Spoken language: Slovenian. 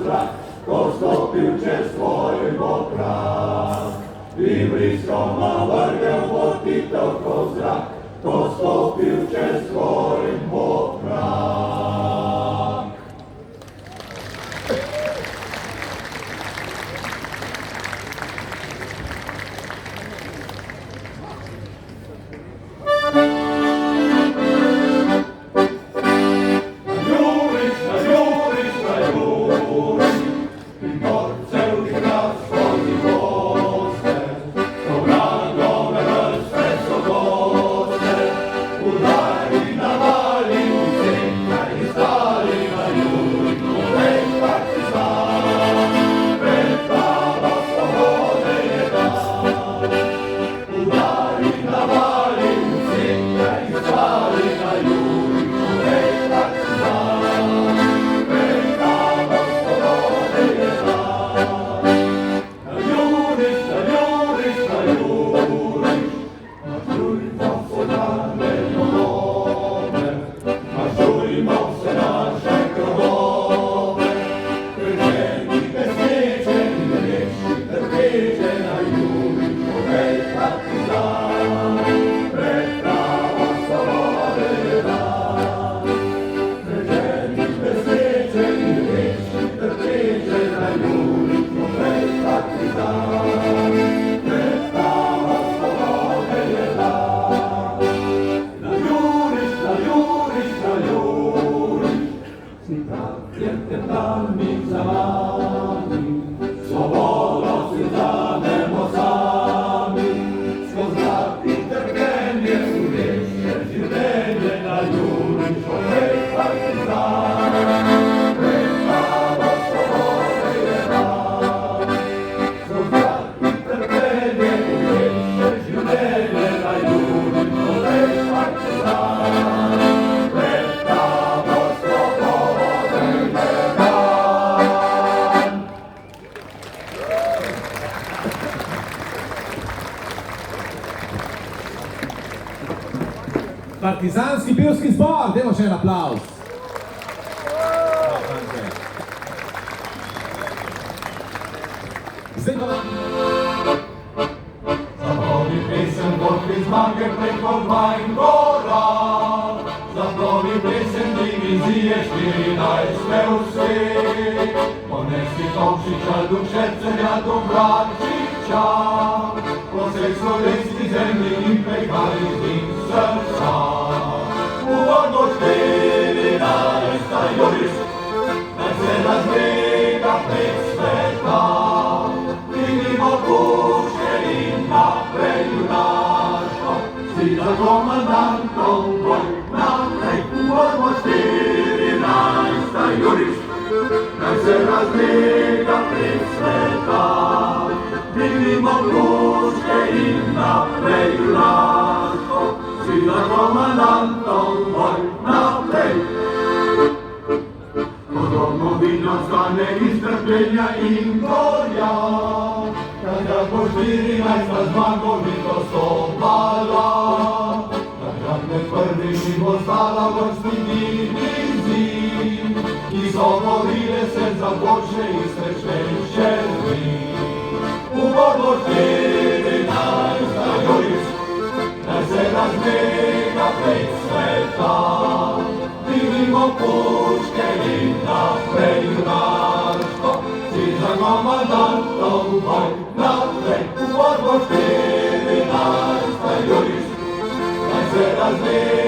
zrak, ko stopil čez svoj pokrak. I bliskoma vrgel potitev ko zrak, ko stopil čez svoj pokrak. Partizanski pevski zbor, dajmo še en aplavz. Zdaj pa Zaplovi pesem borbi zmage preko Dvaj in gora, zaplovi pesem divizije 14 vseh. Ponesi Tomšiča, Dušecerja, Dubravčiča, po vsej slovenski zemlji in pekali z njim srca. Uvodno 14. Juriš, naj se razlega prek sveta, vidimo puške in naprej junaštvo, si za komandantom boj naprej. Uvodno 14. Juriš, naj se razlega prek sveta, vidimo puške in naprej junaštvo, si za komandantom boj naprej. Podobno vidno stane iztrpljenja in gorja, takrat bo 14. zmagovito stopala, takrat med prvimi bo stala vrstni diviziji, ki so borile se za boljše in srečnejše dni. Uvodno 14. Juriš, naj se razmega prek sveta, vidimo puške in naprej junaštvo, si za komandantom boj naprej. Uvodno 14. Juriš, naj se razmega